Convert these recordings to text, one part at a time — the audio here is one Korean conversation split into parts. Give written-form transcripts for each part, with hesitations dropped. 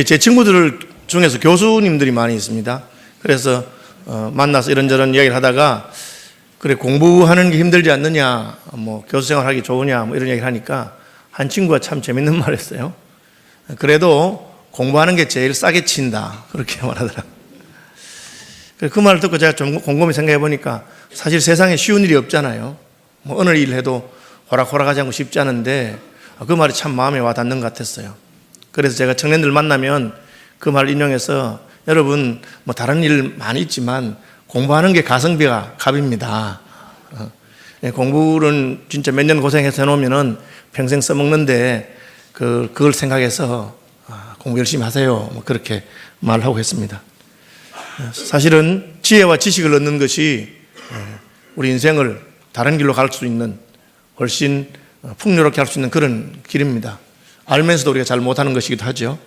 제 친구들 중에서 교수님들이 많이 있습니다. 그래서 만나서 이런저런 이야기를 하다가 그래 공부하는 게 힘들지 않느냐, 뭐 교수 생활하기 좋으냐, 뭐 이런 얘기를 하니까 한 친구가 참 재밌는 말을 했어요. 그래도 공부하는 게 제일 싸게 친다, 그렇게 말하더라고요. 그 말을 듣고 제가 좀 곰곰이 생각해 보니까 사실 세상에 쉬운 일이 없잖아요. 뭐 어느 일 해도 호락호락하지 않고 쉽지 않은데 그 말이 참 마음에 와 닿는 것 같았어요. 그래서 제가 청년들 만나면 그 말을 인용해서 여러분 뭐 다른 일 많이 있지만 공부하는 게 가성비가 값입니다. 공부는 진짜 몇 년 고생해서 해놓으면은 평생 써먹는데 그걸 생각해서 공부 열심히 하세요, 뭐 그렇게 말하고 했습니다. 사실은 지혜와 지식을 얻는 것이 우리 인생을 다른 길로 갈 수 있는 훨씬 풍요롭게 할 수 있는 그런 길입니다. 알면서도 우리가 잘 못하는 것이기도 하죠.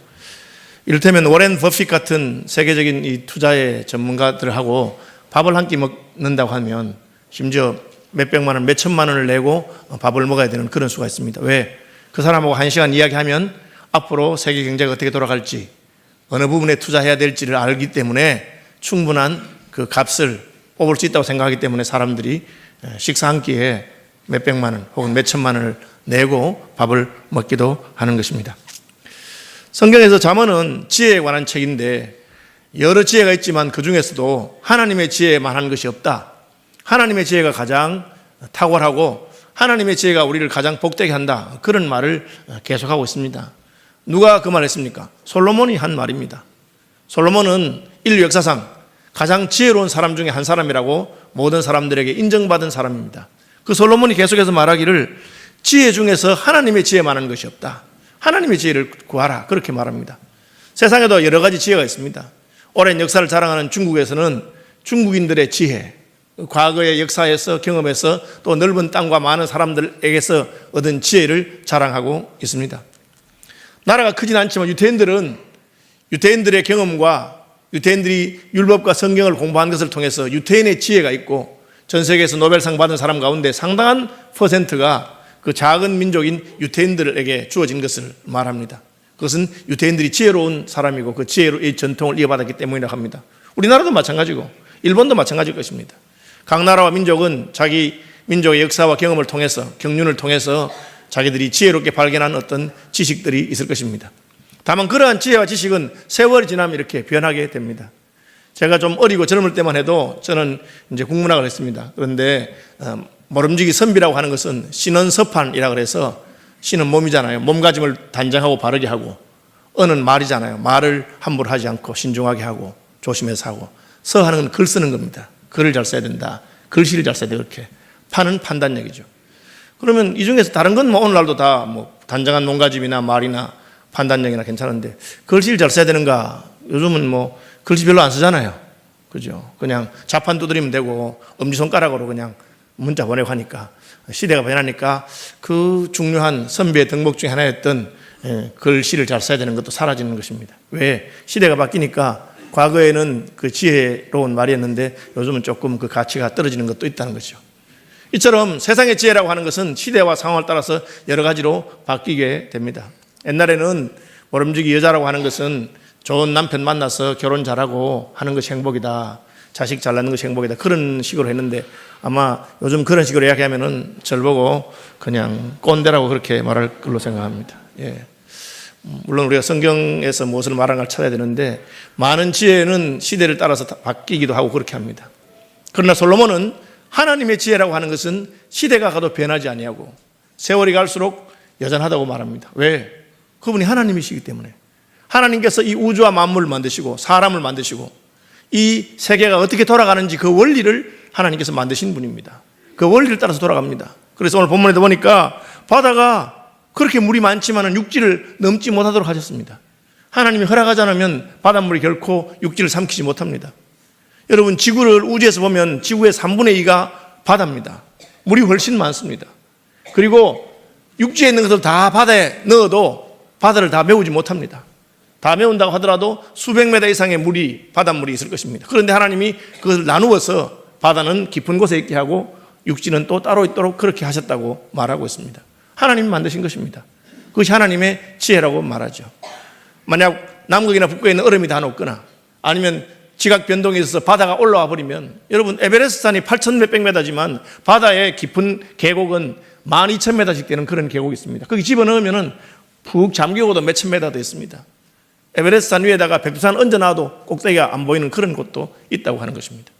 이를테면 워렌 버핏 같은 세계적인 이 투자의 전문가들하고 밥을 한 끼 먹는다고 하면 심지어 몇백만 원, 몇천만 원을 내고 밥을 먹어야 되는 그런 수가 있습니다. 왜? 그 사람하고 1시간 이야기하면 앞으로 세계 경제가 어떻게 돌아갈지, 어느 부분에 투자해야 될지를 알기 때문에 충분한 그 값을 뽑을 수 있다고 생각하기 때문에 사람들이 식사 한 끼에 몇백만 원 혹은 몇천만 원을 내고 밥을 먹기도 하는 것입니다. 성경에서 잠언은 지혜에 관한 책인데 여러 지혜가 있지만 그 중에서도 하나님의 지혜에만 한 것이 없다. 하나님의 지혜가 가장 탁월하고 하나님의 지혜가 우리를 가장 복되게 한다. 그런 말을 계속하고 있습니다. 누가 그 말을 했습니까? 솔로몬이 한 말입니다. 솔로몬은 인류 역사상 가장 지혜로운 사람 중에 한 사람이라고 모든 사람들에게 인정받은 사람입니다. 그 솔로몬이 계속해서 말하기를 지혜 중에서 하나님의 지혜만 한 것이 없다. 하나님의 지혜를 구하라, 그렇게 말합니다. 세상에도 여러 가지 지혜가 있습니다. 오랜 역사를 자랑하는 중국에서는 중국인들의 지혜, 과거의 역사에서 경험해서 또 넓은 땅과 많은 사람들에게서 얻은 지혜를 자랑하고 있습니다. 나라가 크진 않지만 유대인들의 경험과 유대인들이 율법과 성경을 공부한 것을 통해서 유대인의 지혜가 있고 전 세계에서 노벨상 받은 사람 가운데 상당한 퍼센트가 그 작은 민족인 유대인들에게 주어진 것을 말합니다. 그것은 유대인들이 지혜로운 사람이고 그 지혜의 전통을 이어받았기 때문이라고 합니다. 우리나라도 마찬가지고 일본도 마찬가지일 것입니다. 각 나라와 민족은 자기 민족의 역사와 경험을 통해서 경륜을 통해서 자기들이 지혜롭게 발견한 어떤 지식들이 있을 것입니다. 다만 그러한 지혜와 지식은 세월이 지나면 이렇게 변하게 됩니다. 제가 좀 어리고 젊을 때만 해도 저는 이제 국문학을 했습니다. 그런데 모름지기 선비라고 하는 것은 신언서판이라고 해서 신은 몸이잖아요. 몸가짐을 단정하고 바르게 하고, 언은 말이잖아요. 말을 함부로 하지 않고 신중하게 하고 조심해서 하고, 서하는 건 글 쓰는 겁니다. 글을 잘 써야 된다. 글씨를 잘 써야 돼. 그렇게 판은 판단력이죠. 그러면 이 중에서 다른 건 뭐 오늘날도 다 뭐 단정한 몸가짐이나 말이나 판단력이나 괜찮은데 글씨를 잘 써야 되는가? 요즘은 뭐 글씨 별로 안 쓰잖아요. 그죠? 그냥 자판 두드리면 되고 엄지손가락으로 그냥 문자 보내고 하니까 시대가 변하니까 그 중요한 선비의 덕목 중에 하나였던 글씨를 잘 써야 되는 것도 사라지는 것입니다. 왜? 시대가 바뀌니까 과거에는 그 지혜로운 말이었는데 요즘은 조금 그 가치가 떨어지는 것도 있다는 거죠. 이처럼 세상의 지혜라고 하는 것은 시대와 상황을 따라서 여러 가지로 바뀌게 됩니다. 옛날에는 모름지기 여자라고 하는 것은 좋은 남편 만나서 결혼 잘하고 하는 것이 행복이다. 자식 잘 낳는 것이 행복이다. 그런 식으로 했는데 아마 요즘 그런 식으로 이야기하면은 절 보고 그냥 꼰대라고 그렇게 말할 걸로 생각합니다. 예. 물론 우리가 성경에서 무엇을 말하는가를 찾아야 되는데 많은 지혜는 시대를 따라서 바뀌기도 하고 그렇게 합니다. 그러나 솔로몬은 하나님의 지혜라고 하는 것은 시대가 가도 변하지 아니하고 세월이 갈수록 여전하다고 말합니다. 왜? 그분이 하나님이시기 때문에. 하나님께서 이 우주와 만물을 만드시고 사람을 만드시고 이 세계가 어떻게 돌아가는지 그 원리를 하나님께서 만드신 분입니다. 그 원리를 따라서 돌아갑니다. 그래서 오늘 본문에도 보니까 바다가 그렇게 물이 많지만 육지를 넘지 못하도록 하셨습니다. 하나님이 허락하지 않으면 바닷물이 결코 육지를 삼키지 못합니다. 여러분 지구를 우주에서 보면 지구의 3분의 2가 바다입니다. 물이 훨씬 많습니다. 그리고 육지에 있는 것을 다 바다에 넣어도 바다를 다 메우지 못합니다. 다 메운다고 하더라도 수백 메다 이상의 물이 바닷물이 있을 것입니다. 그런데 하나님이 그것을 나누어서 바다는 깊은 곳에 있게 하고 육지는 또 따로 있도록 그렇게 하셨다고 말하고 있습니다. 하나님이 만드신 것입니다. 그것이 하나님의 지혜라고 말하죠. 만약 남극이나 북극에 있는 얼음이 다 녹거나 아니면 지각 변동이 있어서 바다가 올라와 버리면, 여러분 에베레스트 산이 8천 몇백 메다지만 바다의 깊은 계곡은 12,000m씩 되는 그런 계곡이 있습니다. 거기 집어넣으면 푹 잠기고도 몇천 메다 더 있습니다. 에베레스트 산 위에다가 백두산 얹어놔도 꼭대기가 안 보이는 그런 곳도 있다고 하는 것입니다.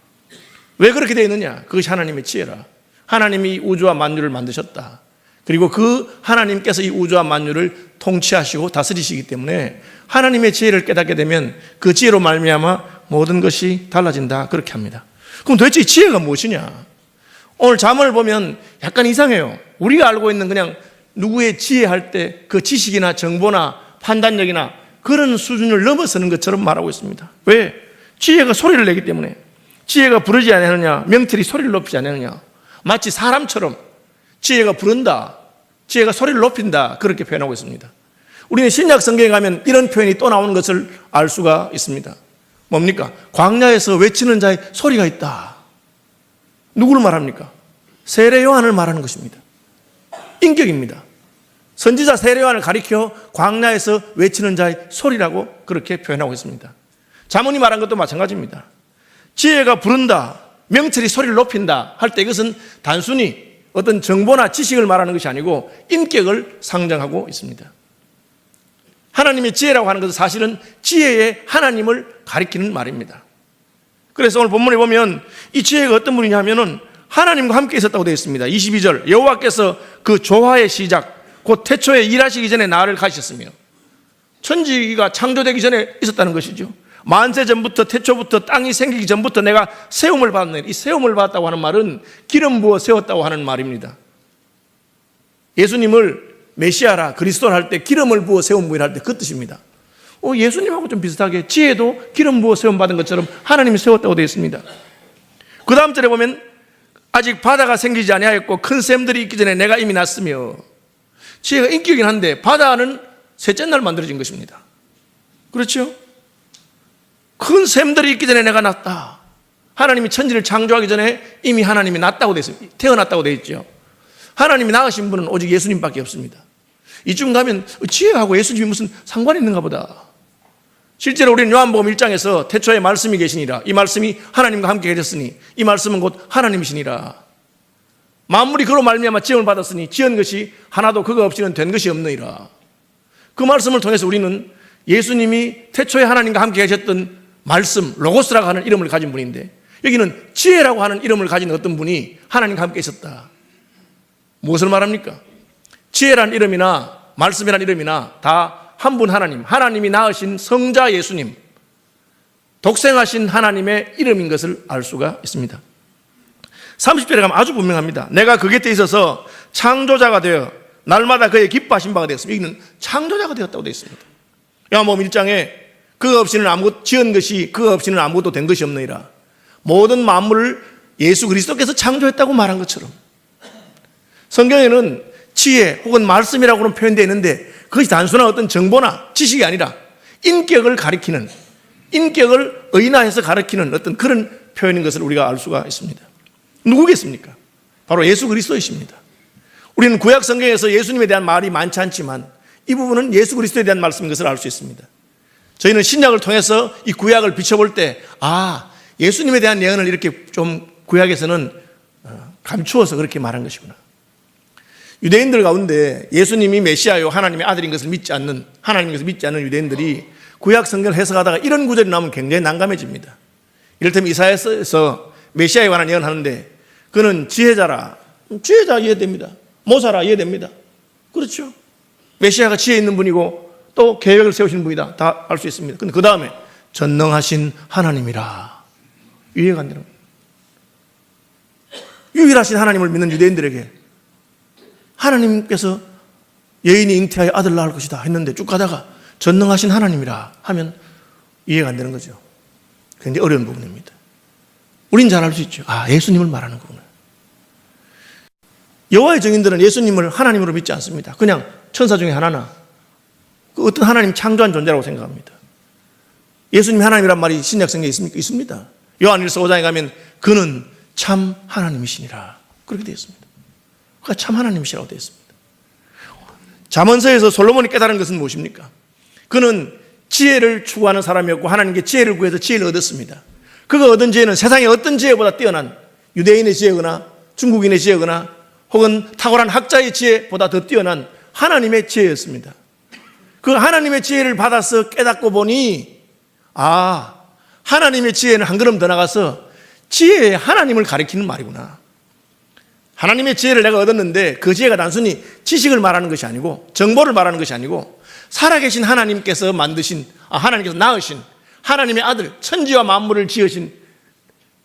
왜 그렇게 되어 있느냐? 그것이 하나님의 지혜라. 하나님이 우주와 만유를 만드셨다. 그리고 그 하나님께서 이 우주와 만유를 통치하시고 다스리시기 때문에 하나님의 지혜를 깨닫게 되면 그 지혜로 말미암아 모든 것이 달라진다, 그렇게 합니다. 그럼 도대체 이 지혜가 무엇이냐? 오늘 잠언을 보면 약간 이상해요. 우리가 알고 있는 그냥 누구의 지혜할 때 그 지식이나 정보나 판단력이나 그런 수준을 넘어서는 것처럼 말하고 있습니다. 왜? 지혜가 소리를 내기 때문에. 지혜가 부르지 않느냐, 명철이 소리를 높이지 않느냐. 마치 사람처럼 지혜가 부른다, 지혜가 소리를 높인다, 그렇게 표현하고 있습니다. 우리는 신약 성경에 가면 이런 표현이 또 나오는 것을 알 수가 있습니다. 뭡니까? 광야에서 외치는 자의 소리가 있다. 누구를 말합니까? 세례 요한을 말하는 것입니다. 인격입니다. 선지자 세례 요한을 가리켜 광야에서 외치는 자의 소리라고 그렇게 표현하고 있습니다. 잠언이 말한 것도 마찬가지입니다. 지혜가 부른다, 명철이 소리를 높인다 할 때 이것은 단순히 어떤 정보나 지식을 말하는 것이 아니고 인격을 상정하고 있습니다. 하나님의 지혜라고 하는 것은 사실은 지혜의 하나님을 가리키는 말입니다. 그래서 오늘 본문에 보면 이 지혜가 어떤 분이냐 하면은 하나님과 함께 있었다고 되어 있습니다. 22절, 여호와께서 그 조화의 시작 곧 태초에 일하시기 전에 나를 가셨으며, 천지가 창조되기 전에 있었다는 것이죠. 만세 전부터, 태초부터, 땅이 생기기 전부터 내가 세움을 받았네. 이 세움을 받았다고 하는 말은 기름 부어 세웠다고 하는 말입니다. 예수님을 메시아라, 그리스도를 할 때 기름을 부어 세운 분이라 할 때 그 뜻입니다. 예수님하고 좀 비슷하게 지혜도 기름 부어 세움 받은 것처럼 하나님이 세웠다고 되어 있습니다. 그 다음 절에 보면 아직 바다가 생기지 아니하였고 큰 샘들이 있기 전에 내가 이미 났으며, 지혜가 인격이긴 한데 바다는 셋째 날 만들어진 것입니다. 그렇죠? 큰 샘들이 있기 전에 내가 났다. 하나님이 천지를 창조하기 전에 이미 하나님이 났다고 되어 있습니다. 태어났다고 되어 있죠. 하나님이 낳으신 분은 오직 예수님밖에 없습니다. 이쯤 가면 지혜하고 예수님이 무슨 상관이 있는가 보다. 실제로 우리는 요한복음 1장에서 태초에 말씀이 계시니라, 이 말씀이 하나님과 함께 계셨으니 이 말씀은 곧 하나님이시니라, 만물이 그로 말미암아 지음을 받았으니 지은 것이 하나도 그거 없이는 된 것이 없느니라. 그 말씀을 통해서 우리는 예수님이 태초에 하나님과 함께 계셨던 말씀, 로고스라고 하는 이름을 가진 분인데, 여기는 지혜라고 하는 이름을 가진 어떤 분이 하나님과 함께 있었다. 무엇을 말합니까? 지혜란 이름이나 말씀이란 이름이나 다 한 분 하나님, 하나님이 낳으신 성자 예수님, 독생하신 하나님의 이름인 것을 알 수가 있습니다. 30절에 가면 아주 분명합니다. 내가 그 곁에 있어서 창조자가 되어 날마다 그의 기뻐하신 바가 되었습니다. 여기는 창조자가 되었다고 되어 있습니다. 요한복음 1장에 그거 없이는 아무것도 지은 것이 그거 없이는 아무것도 된 것이 없느니라. 모든 만물을 예수 그리스도께서 창조했다고 말한 것처럼 성경에는 지혜 혹은 말씀이라고는 표현되어 있는데 그것이 단순한 어떤 정보나 지식이 아니라 인격을 가리키는, 인격을 의인화해서 가리키는 어떤 그런 표현인 것을 우리가 알 수가 있습니다. 누구겠습니까? 바로 예수 그리스도이십니다. 우리는 구약 성경에서 예수님에 대한 말이 많지 않지만 이 부분은 예수 그리스도에 대한 말씀인 것을 알 수 있습니다. 저희는 신약을 통해서 이 구약을 비춰볼 때 예수님에 대한 예언을 이렇게 좀 구약에서는 감추어서 그렇게 말한 것이구나. 유대인들 가운데 예수님이 메시아요 하나님의 아들인 것을 믿지 않는, 하나님인 것을 믿지 않는 유대인들이 구약 성경을 해석하다가 이런 구절이 나오면 굉장히 난감해집니다. 이를테면 이사야서에서 메시아에 관한 예언하는데 그는 지혜자라, 지혜자 이해됩니다. 모사라 이해됩니다. 그렇죠? 메시아가 지혜 있는 분이고 또 계획을 세우시는 분이다, 다 알 수 있습니다. 근데 그 다음에 전능하신 하나님이라, 이해가 안 되는 거예요. 유일하신 하나님을 믿는 유대인들에게 하나님께서 여인이 잉태하여 아들 낳을 것이다 했는데 쭉 가다가 전능하신 하나님이라 하면 이해가 안 되는 거죠. 굉장히 어려운 부분입니다. 우린 잘 알 수 있죠. 예수님을 말하는 거구나. 여호와의 증인들은 예수님을 하나님으로 믿지 않습니다. 그냥 천사 중에 하나나 어떤 하나님 창조한 존재라고 생각합니다. 예수님이 하나님이란 말이 신약 성경에 있습니까? 있습니다. 요한일서 5장에 가면 그는 참 하나님이시니라, 그렇게 되어 있습니다. 그가 참 하나님이시라고 되어 있습니다. 잠언서에서 솔로몬이 깨달은 것은 무엇입니까? 그는 지혜를 추구하는 사람이었고 하나님께 지혜를 구해서 지혜를 얻었습니다. 그가 얻은 지혜는 세상의 어떤 지혜보다 뛰어난 유대인의 지혜거나 중국인의 지혜거나 혹은 탁월한 학자의 지혜보다 더 뛰어난 하나님의 지혜였습니다. 그 하나님의 지혜를 받아서 깨닫고 보니 하나님의 지혜는 한 걸음 더 나가서 지혜의 하나님을 가리키는 말이구나. 하나님의 지혜를 내가 얻었는데 그 지혜가 단순히 지식을 말하는 것이 아니고 정보를 말하는 것이 아니고 살아계신 하나님께서 만드신 하나님께서 낳으신 하나님의 아들 천지와 만물을 지으신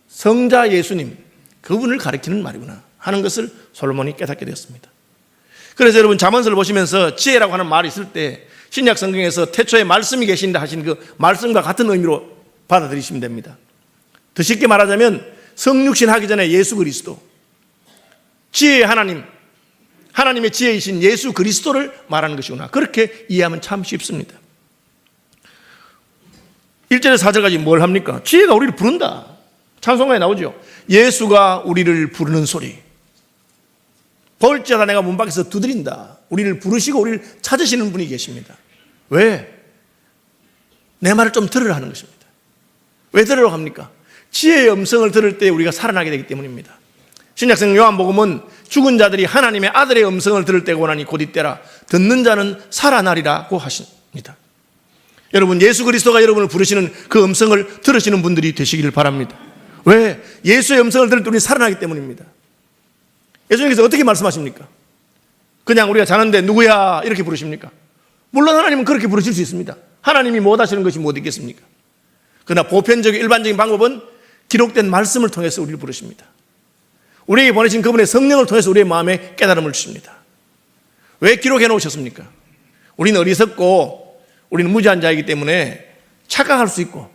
성자 예수님 그분을 가리키는 말이구나 하는 것을 솔로몬이 깨닫게 되었습니다. 그래서 여러분 잠언서를 보시면서 지혜라고 하는 말이 있을 때 신약 성경에서 태초에 말씀이 계신다 하신 그 말씀과 같은 의미로 받아들이시면 됩니다. 더 쉽게 말하자면 성육신 하기 전에 예수 그리스도 지혜의 하나님 하나님의 지혜이신 예수 그리스도를 말하는 것이구나. 그렇게 이해하면 참 쉽습니다. 1절에서 4절까지 뭘 합니까? 지혜가 우리를 부른다. 찬송가에 나오죠. 예수가 우리를 부르는 소리. 볼지어다 내가 문 밖에서 두드린다. 우리를 부르시고 우리를 찾으시는 분이 계십니다. 왜? 내 말을 좀 들으라 하는 것입니다. 왜 들으라고 합니까? 지혜의 음성을 들을 때 우리가 살아나게 되기 때문입니다. 신약성경 요한복음은 죽은 자들이 하나님의 아들의 음성을 들을 때가 오나니 곧 이때라 듣는 자는 살아나리라고 하십니다. 여러분 예수 그리스도가 여러분을 부르시는 그 음성을 들으시는 분들이 되시기를 바랍니다. 왜? 예수의 음성을 들을 때 우리는 살아나기 때문입니다. 예수님께서 어떻게 말씀하십니까? 그냥 우리가 자는데 누구야 이렇게 부르십니까? 물론 하나님은 그렇게 부르실 수 있습니다. 하나님이 못 하시는 것이 뭐 있겠습니까? 그러나 보편적인 일반적인 방법은 기록된 말씀을 통해서 우리를 부르십니다. 우리에게 보내신 그분의 성령을 통해서 우리의 마음에 깨달음을 주십니다. 왜 기록해 놓으셨습니까? 우리는 어리석고 우리는 무지한 자이기 때문에 착각할 수 있고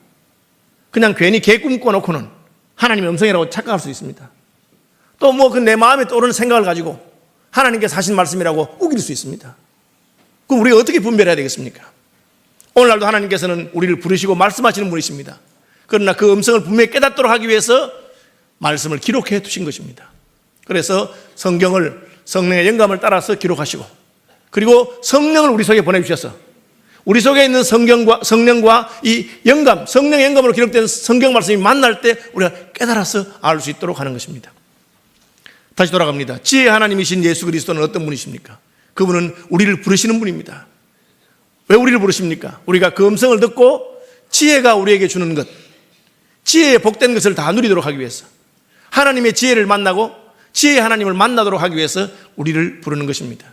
그냥 괜히 개 꿈꿔 놓고는 하나님의 음성이라고 착각할 수 있습니다. 또 뭐 그 내 마음에 떠오르는 생각을 가지고 하나님께서 하신 말씀이라고 우길 수 있습니다. 그럼 우리가 어떻게 분별해야 되겠습니까? 오늘날도 하나님께서는 우리를 부르시고 말씀하시는 분이십니다. 그러나 그 음성을 분명히 깨닫도록 하기 위해서 말씀을 기록해 두신 것입니다. 그래서 성경을 성령의 영감을 따라서 기록하시고 그리고 성령을 우리 속에 보내주셔서 우리 속에 있는 성령과 이 영감, 성령의 영감으로 기록된 성경 말씀이 만날 때 우리가 깨달아서 알 수 있도록 하는 것입니다. 다시 돌아갑니다. 지혜의 하나님이신 예수 그리스도는 어떤 분이십니까? 그분은 우리를 부르시는 분입니다. 왜 우리를 부르십니까? 우리가 그 음성을 듣고 지혜가 우리에게 주는 것, 지혜의 복된 것을 다 누리도록 하기 위해서 하나님의 지혜를 만나고 지혜의 하나님을 만나도록 하기 위해서 우리를 부르는 것입니다.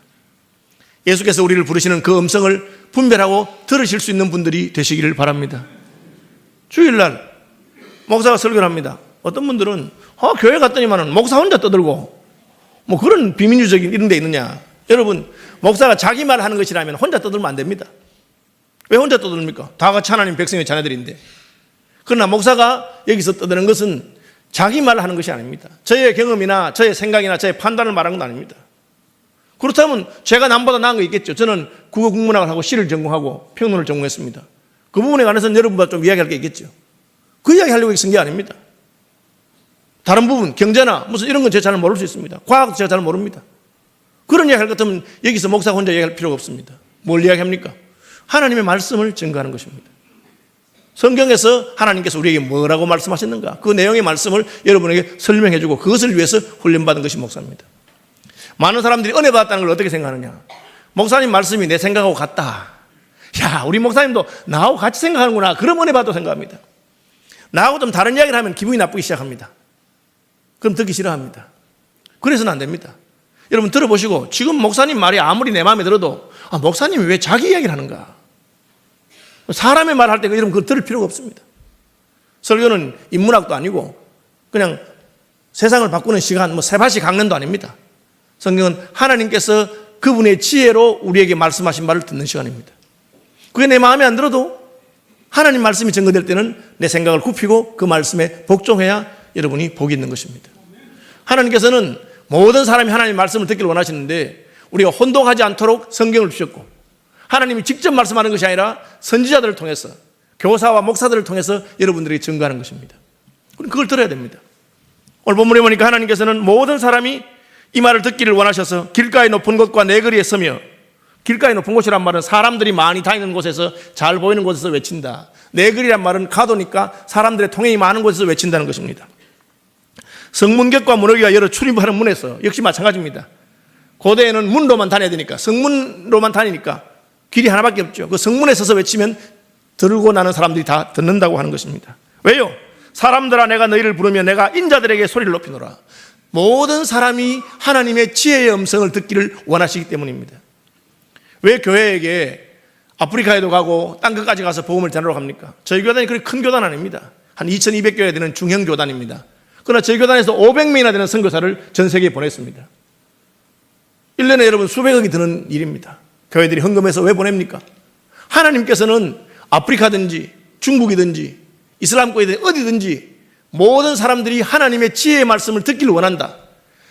예수께서 우리를 부르시는 그 음성을 분별하고 들으실 수 있는 분들이 되시기를 바랍니다. 주일날 목사가 설교를 합니다. 어떤 분들은 교회 갔더니만 목사 혼자 떠들고 뭐 그런 비민주적인 이런 데 있느냐. 여러분 목사가 자기 말 하는 것이라면 혼자 떠들면 안 됩니다. 왜 혼자 떠듭니까? 다 같이 하나님 백성의 자녀들인데. 그러나 목사가 여기서 떠드는 것은 자기 말을 하는 것이 아닙니다. 저의 경험이나 저의 생각이나 저의 판단을 말하는 건 아닙니다. 그렇다면 제가 남보다 나은 거 있겠죠. 저는 국어 국문학을 하고 시를 전공하고 평론을 전공했습니다. 그 부분에 관해서는 여러분보다 좀 이야기할 게 있겠죠. 그 이야기 하려고 쓴 게 아닙니다. 다른 부분, 경제나 무슨 이런 건 제가 잘 모를 수 있습니다. 과학도 제가 잘 모릅니다. 그런 이야기 할 것 같으면 여기서 목사 혼자 이야기할 필요가 없습니다. 뭘 이야기합니까? 하나님의 말씀을 증거하는 것입니다. 성경에서 하나님께서 우리에게 뭐라고 말씀하셨는가? 그 내용의 말씀을 여러분에게 설명해 주고 그것을 위해서 훈련받은 것이 목사입니다. 많은 사람들이 은혜 받았다는 걸 어떻게 생각하느냐? 목사님 말씀이 내 생각하고 같다. 야, 우리 목사님도 나하고 같이 생각하는구나. 그럼 은혜 받아도 생각합니다. 나하고 좀 다른 이야기를 하면 기분이 나쁘기 시작합니다. 그럼 듣기 싫어합니다. 그래서는 안 됩니다. 여러분 들어보시고 지금 목사님 말이 아무리 내 마음에 들어도 목사님이 왜 자기 이야기를 하는가? 사람의 말 할 때 이런 거 들을 필요가 없습니다. 설교는 인문학도 아니고 그냥 세상을 바꾸는 시간, 세바시 강론도 아닙니다. 성경은 하나님께서 그분의 지혜로 우리에게 말씀하신 말을 듣는 시간입니다. 그게 내 마음에 안 들어도 하나님 말씀이 증거될 때는 내 생각을 굽히고 그 말씀에 복종해야 여러분이 복이 있는 것입니다. 하나님께서는 모든 사람이 하나님의 말씀을 듣기를 원하시는데 우리가 혼동하지 않도록 성경을 주셨고 하나님이 직접 말씀하는 것이 아니라 선지자들을 통해서 교사와 목사들을 통해서 여러분들에게 증거하는 것입니다. 그럼 그걸 들어야 됩니다. 오늘 본문에 보니까 하나님께서는 모든 사람이 이 말을 듣기를 원하셔서 길가의 높은 곳과 내 거리에 서며 길가에 높은 곳이란 말은 사람들이 많이 다니는 곳에서 잘 보이는 곳에서 외친다. 내거리란 말은 가도니까 사람들의 통행이 많은 곳에서 외친다는 것입니다. 성문격과 문어기가 여러 출입하는 문에서 역시 마찬가지입니다. 고대에는 문로만 다녀야 되니까, 성문로만 다니니까 길이 하나밖에 없죠. 그 성문에 서서 외치면 들고 나는 사람들이 다 듣는다고 하는 것입니다. 왜요? 사람들아, 내가 너희를 부르면 내가 인자들에게 소리를 높이노라. 모든 사람이 하나님의 지혜의 음성을 듣기를 원하시기 때문입니다. 왜 교회에게 아프리카에도 가고 딴 것까지 가서 복음을 전하러 갑니까? 저희 교단이 그렇게 큰 교단 아닙니다. 한 2200교회 되는 중형 교단입니다. 그러나 저희 교단에서 500명이나 되는 선교사를 전 세계에 보냈습니다. 1년에 여러분 수백억이 드는 일입니다. 교회들이 헌금해서 왜 보냅니까? 하나님께서는 아프리카든지 중국이든지 이슬람권이든지 어디든지 모든 사람들이 하나님의 지혜의 말씀을 듣기를 원한다.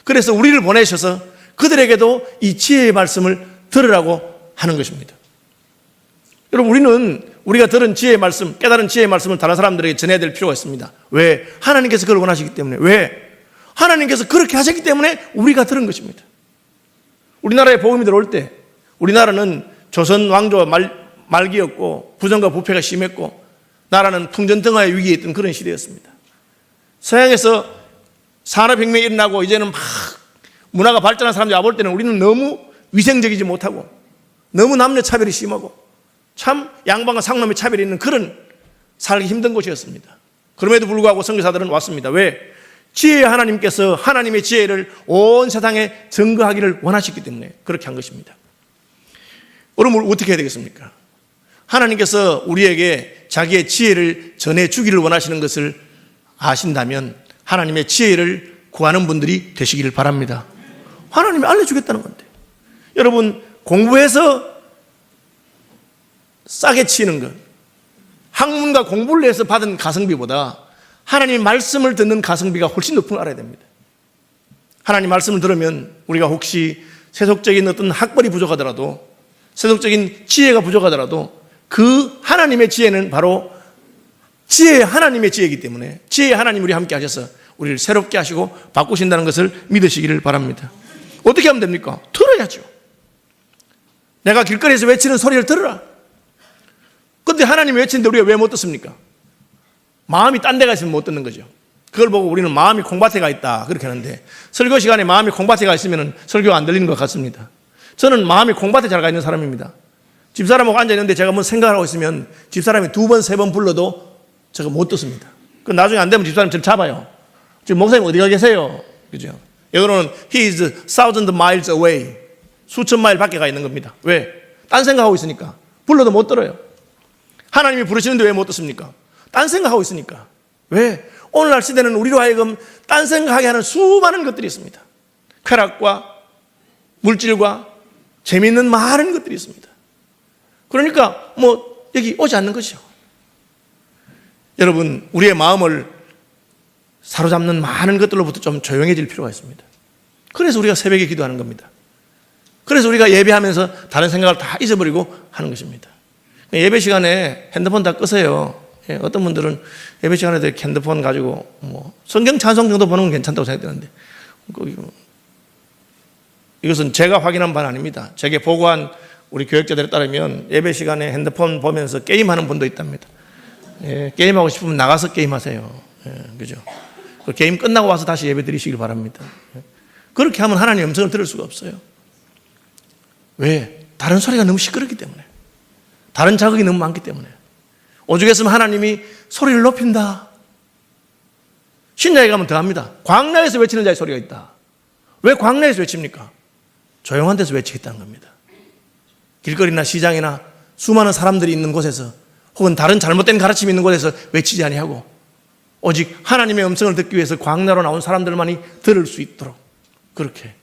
그래서 우리를 보내셔서 그들에게도 이 지혜의 말씀을 들으라고 하는 것입니다. 여러분, 우리가 들은 지혜의 말씀, 깨달은 지혜의 말씀을 다른 사람들에게 전해야 될 필요가 있습니다. 왜? 하나님께서 그걸 원하시기 때문에. 왜? 하나님께서 그렇게 하셨기 때문에 우리가 들은 것입니다. 우리나라에 복음이 들어올 때 우리나라는 조선 왕조 말기였고 부정과 부패가 심했고 나라는 풍전등화의 위기에 있던 그런 시대였습니다. 서양에서 산업혁명이 일어나고 이제는 막 문화가 발전한 사람들이 와볼 때는 우리는 너무 위생적이지 못하고 너무 남녀 차별이 심하고 참 양반과 상놈의 차별이 있는 그런 살기 힘든 곳이었습니다. 그럼에도 불구하고 선교사들은 왔습니다. 왜? 지혜의 하나님께서 하나님의 지혜를 온 세상에 증거하기를 원하셨기 때문에 그렇게 한 것입니다. 그럼 어떻게 해야 되겠습니까? 하나님께서 우리에게 자기의 지혜를 전해주기를 원하시는 것을 아신다면 하나님의 지혜를 구하는 분들이 되시기를 바랍니다. 하나님이 알려주겠다는 건데. 여러분, 공부해서 싸게 치는 것, 학문과 공부를 해서 받은 가성비보다 하나님의 말씀을 듣는 가성비가 훨씬 높은 걸 알아야 됩니다. 하나님 말씀을 들으면 우리가 혹시 세속적인 어떤 학벌이 부족하더라도 세속적인 지혜가 부족하더라도 그 하나님의 지혜는 바로 지혜의 하나님의 지혜이기 때문에 지혜의 하나님 우리 함께 하셔서 우리를 새롭게 하시고 바꾸신다는 것을 믿으시기를 바랍니다. 어떻게 하면 됩니까? 들어야죠. 내가 길거리에서 외치는 소리를 들으라. 그런데 하나님이 외치는데 우리가 왜 못 듣습니까? 마음이 딴 데가 있으면 못 듣는 거죠. 그걸 보고 우리는 마음이 콩밭에 가 있다 그렇게 하는데 설교 시간에 마음이 콩밭에 가 있으면 설교가 안 들리는 것 같습니다. 저는 마음이 콩밭에 잘 가 있는 사람입니다. 집사람하고 앉아있는데 제가 뭐 생각을 하고 있으면 집사람이 2번, 3번 불러도 제가 못 듣습니다. 그 나중에 안 되면 집사람 저를 잡아요. 지금 목사님 어디가 계세요? 그죠? 여기로는 he is 1,000 miles away. 수천 마일 밖에 가 있는 겁니다. 왜? 딴 생각하고 있으니까. 불러도 못 들어요. 하나님이 부르시는데 왜 못 듣습니까? 딴 생각하고 있으니까. 왜? 오늘날 시대는 우리로 하여금 딴 생각하게 하는 수많은 것들이 있습니다. 쾌락과 물질과 재미있는 많은 것들이 있습니다. 그러니까 뭐 여기 오지 않는 것이죠. 여러분, 우리의 마음을 사로잡는 많은 것들로부터 좀 조용해질 필요가 있습니다. 그래서 우리가 새벽에 기도하는 겁니다. 그래서 우리가 예배하면서 다른 생각을 다 잊어버리고 하는 것입니다. 예배 시간에 핸드폰 다 끄세요. 어떤 분들은 예배 시간에도 핸드폰 가지고 뭐 성경 찬송 정도 보는 건 괜찮다고 생각되는데 이것은 제가 확인한 바는 아닙니다. 제게 보고한 우리 교역자들에 따르면 예배 시간에 핸드폰 보면서 게임하는 분도 있답니다. 게임하고 싶으면 나가서 게임하세요. 그죠? 게임 끝나고 와서 다시 예배 드리시길 바랍니다. 그렇게 하면 하나님의 음성을 들을 수가 없어요. 왜? 다른 소리가 너무 시끄럽기 때문에. 다른 자극이 너무 많기 때문에. 오죽했으면 하나님이 소리를 높인다. 신야에 가면 더 합니다. 광야에서 외치는 자의 소리가 있다. 왜 광야에서 외칩니까? 조용한 데서 외치겠다는 겁니다. 길거리나 시장이나 수많은 사람들이 있는 곳에서 혹은 다른 잘못된 가르침이 있는 곳에서 외치지 아니하고 오직 하나님의 음성을 듣기 위해서 광야로 나온 사람들만이 들을 수 있도록 그렇게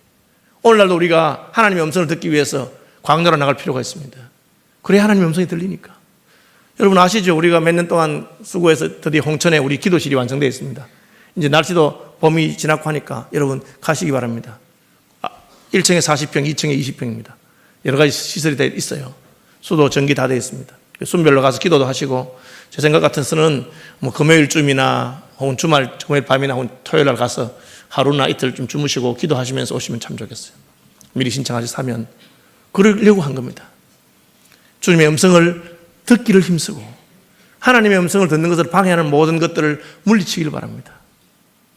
오늘날도 우리가 하나님의 음성을 듣기 위해서 광야로 나갈 필요가 있습니다. 그래야 하나님의 음성이 들리니까. 여러분 아시죠? 우리가 몇 년 동안 수고해서 드디어 홍천에 우리 기도실이 완성되어 있습니다. 이제 날씨도 봄이 지나고 하니까 여러분 가시기 바랍니다. 1층에 40평, 2층에 20평입니다. 여러 가지 시설이 다 있어요. 수도 전기 다 되어 있습니다. 순별로 가서 기도도 하시고 제 생각 같아서는 뭐 금요일쯤이나 혹은 주말 금요일 밤이나 혹은 토요일 날 가서 하루나 이틀 좀 주무시고 기도하시면서 오시면 참 좋겠어요. 미리 신청하셔서 사면 그러려고 한 겁니다. 주님의 음성을 듣기를 힘쓰고 하나님의 음성을 듣는 것을 방해하는 모든 것들을 물리치기를 바랍니다.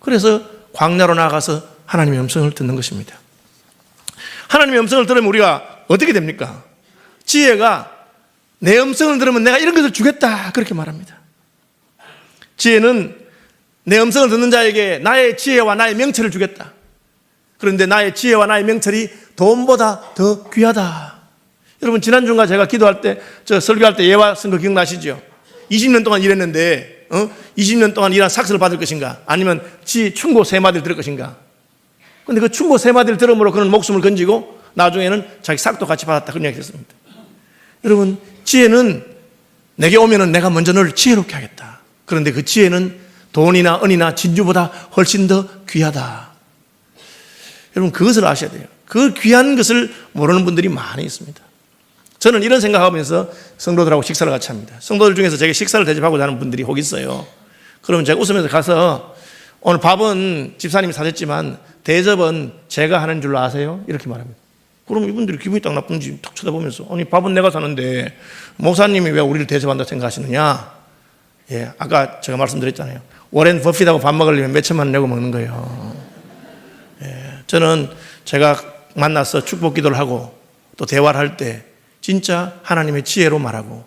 그래서 광야로 나아가서 하나님의 음성을 듣는 것입니다. 하나님의 음성을 들으면 우리가 어떻게 됩니까? 지혜가 내 음성을 들으면 내가 이런 것을 주겠다 그렇게 말합니다. 지혜는 내 음성을 듣는 자에게 나의 지혜와 나의 명철을 주겠다. 그런데 나의 지혜와 나의 명철이 돈보다 더 귀하다. 여러분 지난주가 제가 기도할 때 설교할 때 예화 쓴 거 기억나시죠? 20년 동안 일했는데 20년 동안 일한 삭스를 받을 것인가 아니면 충고 3마디를 들을 것인가. 그런데 그 충고 3마디를 들음으로 그는 목숨을 건지고 나중에는 자기 삭도 같이 받았다 그런 이야기 했습니다. 여러분 지혜는 내게 오면은 내가 먼저 너를 지혜롭게 하겠다. 그런데 그 지혜는 돈이나 은이나 진주보다 훨씬 더 귀하다. 여러분 그것을 아셔야 돼요. 그 귀한 것을 모르는 분들이 많이 있습니다. 저는 이런 생각하면서 성도들하고 식사를 같이 합니다. 성도들 중에서 제게 식사를 대접하고 자는 분들이 혹 있어요. 그러면 제가 웃으면서 가서 오늘 밥은 집사님이 사줬지만 대접은 제가 하는 줄로 아세요? 이렇게 말합니다. 그럼 이분들이 기분이 딱 나쁜지 탁 쳐다보면서 아니 밥은 내가 사는데 목사님이 왜 우리를 대접한다고 생각하시느냐. 예, 아까 제가 말씀드렸잖아요. 워렌 버핏하고 밥 먹으려면 몇 천만 원 내고 먹는 거예요. 예, 저는 제가 만나서 축복 기도를 하고 또 대화를 할 때 진짜 하나님의 지혜로 말하고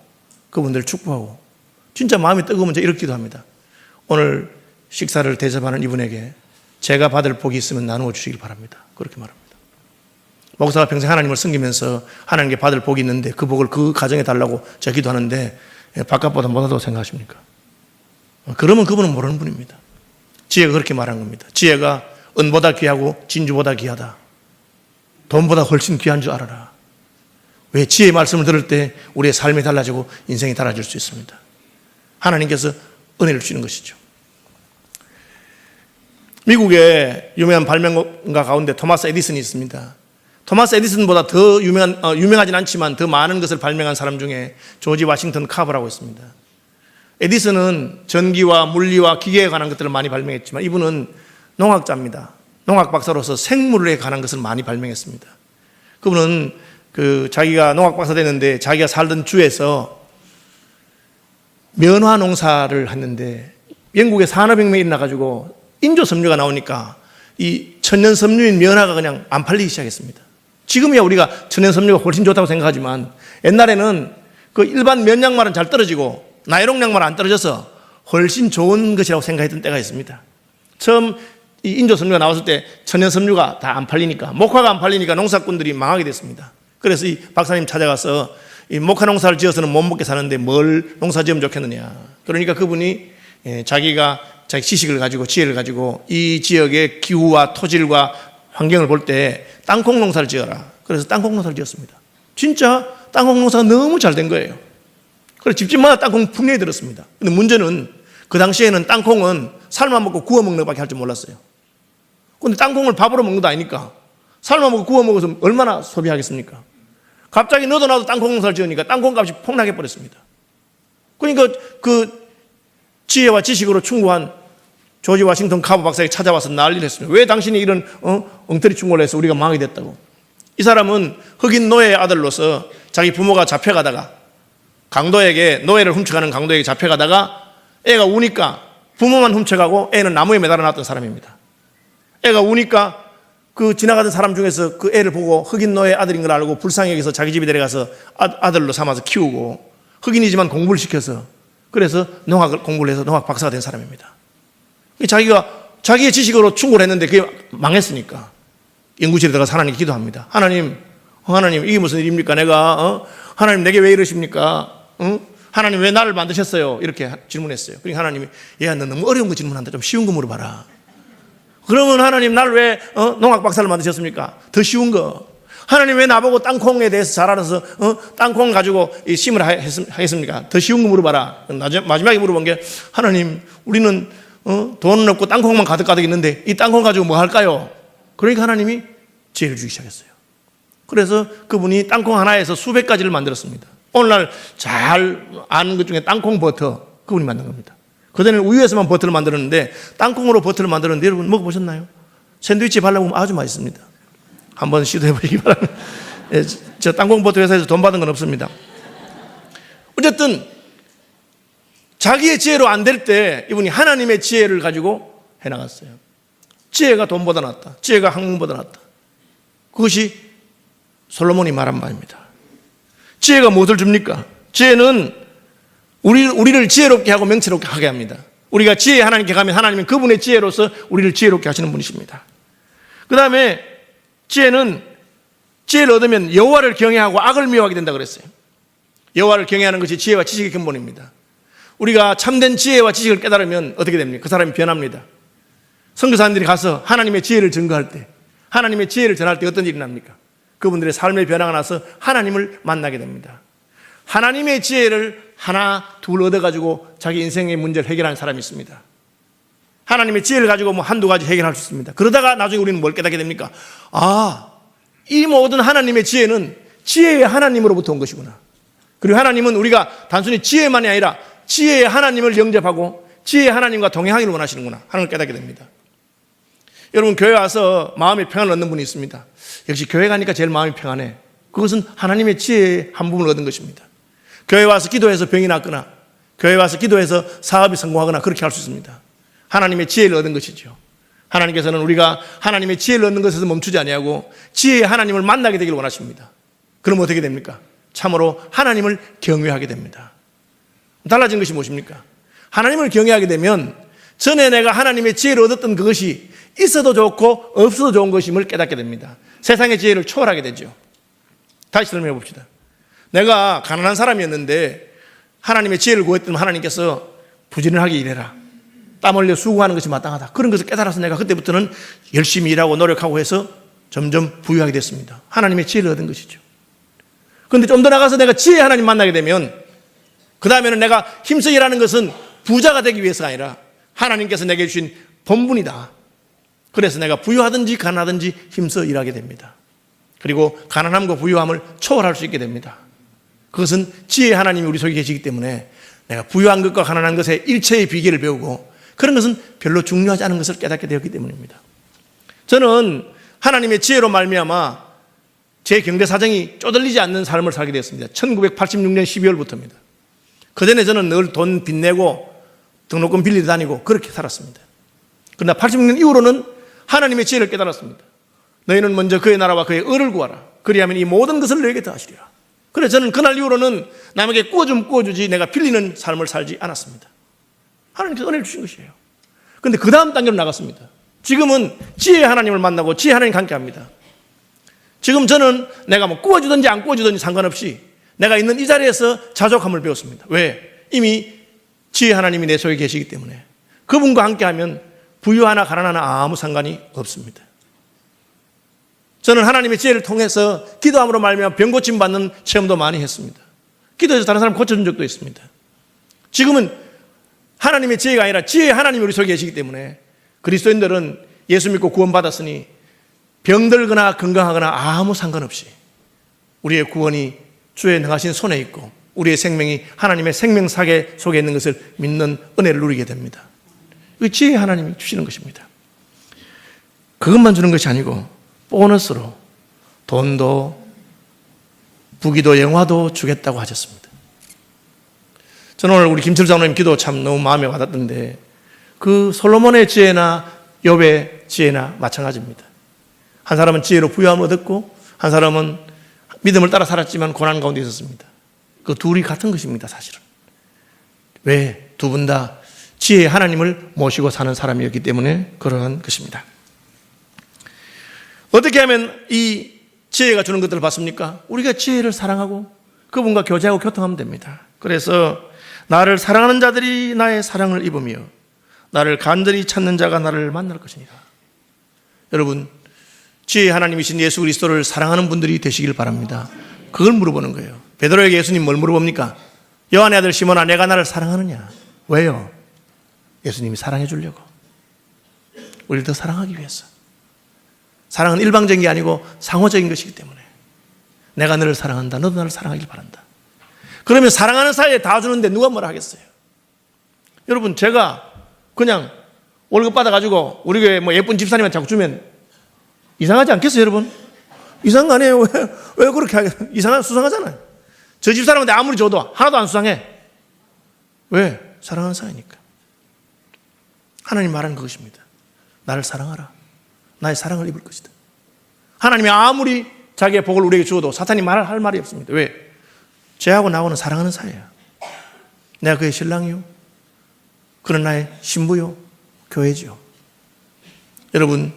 그분들 축복하고 진짜 마음이 뜨거우면 제가 이렇게 기도합니다. 오늘 식사를 대접하는 이분에게 제가 받을 복이 있으면 나누어 주시길 바랍니다. 그렇게 말합니다. 목사가 평생 하나님을 섬기면서 하나님께 받을 복이 있는데 그 복을 그 가정에 달라고 제가 기도하는데 바깥보다 못하다고 생각하십니까? 그러면 그분은 모르는 분입니다. 지혜가 그렇게 말한 겁니다. 지혜가 은보다 귀하고 진주보다 귀하다. 돈보다 훨씬 귀한 줄 알아라. 왜? 지혜의 말씀을 들을 때 우리의 삶이 달라지고 인생이 달라질 수 있습니다. 하나님께서 은혜를 주시는 것이죠. 미국의 유명한 발명가 가운데 토마스 에디슨이 있습니다. 토마스 에디슨보다 더 유명하진 않지만 더 많은 것을 발명한 사람 중에 조지 워싱턴 카버라고 있습니다. 에디슨은 전기와 물리와 기계에 관한 것들을 많이 발명했지만 이분은 농학자입니다. 농학 박사로서 생물에 관한 것을 많이 발명했습니다. 그분은 자기가 농학 박사 됐는데 자기가 살던 주에서 면화 농사를 했는데 영국에 산업혁명이 일어나가지고 인조 섬유가 나오니까 이 천연 섬유인 면화가 그냥 안 팔리기 시작했습니다. 지금이야 우리가 천연 섬유가 훨씬 좋다고 생각하지만 옛날에는 그 일반 면 양말은 잘 떨어지고 나이롱 양말은 안 떨어져서 훨씬 좋은 것이라고 생각했던 때가 있습니다. 처음 이 인조 섬유가 나왔을 때 천연 섬유가 다 안 팔리니까 목화가 안 팔리니까 농사꾼들이 망하게 됐습니다. 그래서 이 박사님 찾아가서 이 목화 농사를 지어서는 못 먹게 사는데 뭘 농사 지으면 좋겠느냐. 그러니까 그분이 자기가 자기 지식을 가지고 지혜를 가지고 이 지역의 기후와 토질과 환경을 볼 때 땅콩 농사를 지어라. 그래서 땅콩 농사를 지었습니다. 진짜 땅콩 농사가 너무 잘 된 거예요. 그래서 집집마다 땅콩 풍년이 들었습니다. 근데 문제는 그 당시에는 땅콩은 삶아 먹고 구워 먹는 것밖에 할 줄 몰랐어요. 근데 땅콩을 밥으로 먹는 것도 아니니까 삶아 먹고 구워 먹어서 얼마나 소비하겠습니까? 갑자기 너도 나도 땅콩 농사를 지으니까 땅콩 값이 폭락해 버렸습니다. 그러니까 그 지혜와 지식으로 충고한 조지 워싱턴 카버 박사에게 찾아와서 난리를 했습니다. 왜 당신이 이런 엉터리 충고를 해서 우리가 망하게 됐다고. 이 사람은 흑인 노예의 아들로서 자기 부모가 잡혀가다가 강도에게 노예를 훔쳐가는 강도에게 잡혀가다가 애가 우니까 부모만 훔쳐가고 애는 나무에 매달아 놨던 사람입니다. 애가 우니까 그 지나가던 사람 중에서 그 애를 보고 흑인 노예 아들인 걸 알고 불쌍히 여기서 자기 집에 데려가서 아들로 삼아서 키우고 흑인이지만 공부를 시켜서 그래서 농학을 공부를 해서 농학 박사가 된 사람입니다. 자기가 자기의 지식으로 충고를 했는데 그게 망했으니까 연구실에 들어가서 하나님께 기도합니다. 하나님 이게 무슨 일입니까? 내가 하나님 내게 왜 이러십니까? 하나님 왜 나를 만드셨어요? 이렇게 질문했어요. 그러니까 하나님이 야, 너 너무 어려운 거 질문한다. 좀 쉬운 거 물어봐라. 그러면 하나님 나를 왜 농학 박사를 만드셨습니까? 더 쉬운 거. 하나님 왜 나보고 땅콩에 대해서 잘 알아서 땅콩 가지고 심으라 하겠습니까? 더 쉬운 거 물어봐라. 마지막에 물어본 게 하나님 우리는 돈은 없고 땅콩만 가득가득 있는데 이 땅콩 가지고 뭐 할까요? 그러니까 하나님이 지혜를 주기 시작했어요. 그래서 그분이 땅콩 하나에서 수백 가지를 만들었습니다. 오늘날 잘 아는 것 중에 땅콩 버터 그분이 만든 겁니다. 그전에는 우유에서만 버터를 만들었는데 땅콩으로 버터를 만들었는데 여러분 먹어보셨나요? 샌드위치 발라보면 아주 맛있습니다. 한번 시도해 보시기 바랍니다. 저 땅콩버터 회사에서 돈 받은 건 없습니다. 어쨌든 자기의 지혜로 안 될 때 이분이 하나님의 지혜를 가지고 해나갔어요. 지혜가 돈보다 낫다. 지혜가 학문보다 낫다. 그것이 솔로몬이 말한 바입니다. 지혜가 무엇을 줍니까? 지혜는 우리를 지혜롭게 하고 명철롭게 하게 합니다. 우리가 지혜의 하나님께 가면 하나님은 그분의 지혜로서 우리를 지혜롭게 하시는 분이십니다. 그 다음에 지혜는 지혜를 얻으면 여호와를 경외하고 악을 미워하게 된다 그랬어요. 여호와를 경외하는 것이 지혜와 지식의 근본입니다. 우리가 참된 지혜와 지식을 깨달으면 어떻게 됩니까? 그 사람이 변합니다. 선교사님들이 가서 하나님의 지혜를 증거할 때, 하나님의 지혜를 전할 때 어떤 일이 납니까? 그분들의 삶의 변화가 나서 하나님을 만나게 됩니다. 하나님의 지혜를 하나, 둘 얻어가지고 자기 인생의 문제를 해결하는 사람이 있습니다. 하나님의 지혜를 가지고 뭐 한두 가지 해결할 수 있습니다. 그러다가 나중에 우리는 뭘 깨닫게 됩니까? 아, 이 모든 하나님의 지혜는 지혜의 하나님으로부터 온 것이구나. 그리고 하나님은 우리가 단순히 지혜만이 아니라 지혜의 하나님을 영접하고 지혜의 하나님과 동행하기를 원하시는구나 하는 걸 깨닫게 됩니다. 여러분, 교회 와서 마음의 평안을 얻는 분이 있습니다. 역시 교회 가니까 제일 마음이 평안해. 그것은 하나님의 지혜의 한 부분을 얻은 것입니다. 교회 와서 기도해서 병이 낫거나 교회 와서 기도해서 사업이 성공하거나 그렇게 할 수 있습니다. 하나님의 지혜를 얻은 것이죠. 하나님께서는 우리가 하나님의 지혜를 얻는 것에서 멈추지 아니하고 지혜의 하나님을 만나게 되기를 원하십니다. 그럼 어떻게 됩니까? 참으로 하나님을 경외하게 됩니다. 달라진 것이 무엇입니까? 하나님을 경외하게 되면 전에 내가 하나님의 지혜를 얻었던 그것이 있어도 좋고 없어도 좋은 것임을 깨닫게 됩니다. 세상의 지혜를 초월하게 되죠. 다시 설명해 봅시다. 내가 가난한 사람이었는데 하나님의 지혜를 구했더니 하나님께서 부지런하게 일해라, 땀 흘려 수고하는 것이 마땅하다, 그런 것을 깨달아서 내가 그때부터는 열심히 일하고 노력하고 해서 점점 부유하게 됐습니다. 하나님의 지혜를 얻은 것이죠. 그런데 좀 더 나가서 내가 지혜의 하나님 만나게 되면 그 다음에는 내가 힘써 일하는 것은 부자가 되기 위해서가 아니라 하나님께서 내게 주신 본분이다. 그래서 내가 부유하든지 가난하든지 힘써 일하게 됩니다. 그리고 가난함과 부유함을 초월할 수 있게 됩니다. 그것은 지혜의 하나님이 우리 속에 계시기 때문에 내가 부유한 것과 가난한 것의 일체의 비결을 배우고 그런 것은 별로 중요하지 않은 것을 깨닫게 되었기 때문입니다. 저는 하나님의 지혜로 말미암아 제 경제 사정이 쪼들리지 않는 삶을 살게 되었습니다. 1986년 12월부터입니다. 그전에 저는 늘 돈 빚내고 등록금 빌리러 다니고 그렇게 살았습니다. 그러나 86년 이후로는 하나님의 지혜를 깨달았습니다. 너희는 먼저 그의 나라와 그의 의를 구하라. 그리하면 이 모든 것을 너에게 더하시리라. 그래서 저는 그날 이후로는 남에게 구워주지 내가 빌리는 삶을 살지 않았습니다. 하나님께서 은혜를 주신 것이에요. 그런데 그 다음 단계로 나갔습니다. 지금은 지혜의 하나님을 만나고 지혜의 하나님과 함께합니다. 지금 저는 내가 뭐 구워주든지 안 구워주든지 상관없이 내가 있는 이 자리에서 자족함을 배웠습니다. 왜? 이미 지혜의 하나님이 내 속에 계시기 때문에 그분과 함께하면 부유하나 가난하나 아무 상관이 없습니다. 저는 하나님의 지혜를 통해서 기도함으로 말미암아 병 고침 받는 체험도 많이 했습니다. 기도해서 다른 사람 고쳐준 적도 있습니다. 지금은 하나님의 지혜가 아니라 지혜의 하나님이 우리 속에 계시기 때문에 그리스도인들은 예수 믿고 구원받았으니 병들거나 건강하거나 아무 상관없이 우리의 구원이 주의 능하신 손에 있고 우리의 생명이 하나님의 생명사계 속에 있는 것을 믿는 은혜를 누리게 됩니다. 이 지혜의 하나님이 주시는 것입니다. 그것만 주는 것이 아니고 보너스로 돈도 부귀도 영화도 주겠다고 하셨습니다. 저는 오늘 우리 김철 장로님 기도 참 너무 마음에 와닿던데 그 솔로몬의 지혜나 욥의 지혜나 마찬가지입니다. 한 사람은 지혜로 부유함을 얻었고 한 사람은 믿음을 따라 살았지만 고난 가운데 있었습니다. 그 둘이 같은 것입니다. 사실은. 왜? 두 분 다 지혜의 하나님을 모시고 사는 사람이었기 때문에 그러한 것입니다. 어떻게 하면 이 지혜가 주는 것들을 받습니까? 우리가 지혜를 사랑하고 그분과 교제하고 교통하면 됩니다. 그래서 나를 사랑하는 자들이 나의 사랑을 입으며 나를 간절히 찾는 자가 나를 만날 것이니라. 여러분, 지혜의 하나님이신 예수 그리스도를 사랑하는 분들이 되시길 바랍니다. 그걸 물어보는 거예요. 베드로에게 예수님 뭘 물어봅니까? 요한의 아들 시몬아, 내가 나를 사랑하느냐? 왜요? 예수님이 사랑해 주려고. 우리를 더 사랑하기 위해서. 사랑은 일방적인 게 아니고 상호적인 것이기 때문에 내가 너를 사랑한다, 너도 나를 사랑하길 바란다. 그러면 사랑하는 사이에 다 주는데 누가 뭐라 하겠어요? 여러분, 제가 그냥 월급 받아가지고 우리 교회 뭐 예쁜 집사님한테 자꾸 주면 이상하지 않겠어요, 여러분? 이상한 거 아니에요? 왜 그렇게 하게? 수상하잖아요. 저 집 사람한테 아무리 줘도 하나도 안 수상해. 왜? 사랑하는 사이니까. 하나님 말하는 그것입니다. 나를 사랑하라. 나의 사랑을 입을 것이다. 하나님이 아무리 자기의 복을 우리에게 주어도 사탄이 할 말이 없습니다. 왜? 죄하고 나하고는 사랑하는 사이야. 내가 그의 신랑이요. 그는 나의 신부요. 교회지요. 여러분,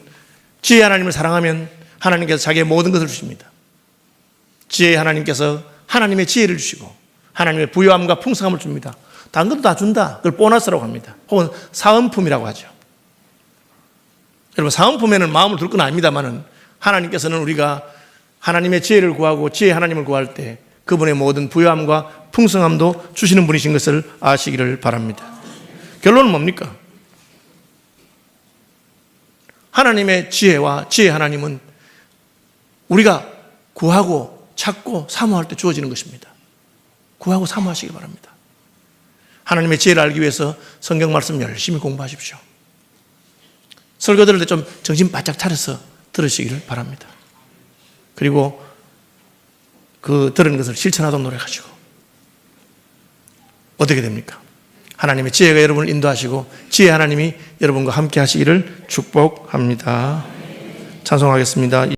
지혜의 하나님을 사랑하면 하나님께서 자기의 모든 것을 주십니다. 지혜의 하나님께서 하나님의 지혜를 주시고 하나님의 부요함과 풍성함을 줍니다. 다른 것도 다 준다. 그걸 보너스라고 합니다. 혹은 사은품이라고 하죠. 여러분, 사은품에는 마음을 둘 건 아닙니다만은 하나님께서는 우리가 하나님의 지혜를 구하고 지혜의 하나님을 구할 때 그분의 모든 부요함과 풍성함도 주시는 분이신 것을 아시기를 바랍니다. 결론은 뭡니까? 하나님의 지혜와 지혜의 하나님은 우리가 구하고 찾고 사모할 때 주어지는 것입니다. 구하고 사모하시기 바랍니다. 하나님의 지혜를 알기 위해서 성경 말씀 열심히 공부하십시오. 설교 들을 때 좀 정신 바짝 차려서 들으시기를 바랍니다. 그리고 그 들은 것을 실천하도록 노력하시고 어떻게 됩니까? 하나님의 지혜가 여러분을 인도하시고 지혜 하나님이 여러분과 함께 하시기를 축복합니다. 찬송하겠습니다.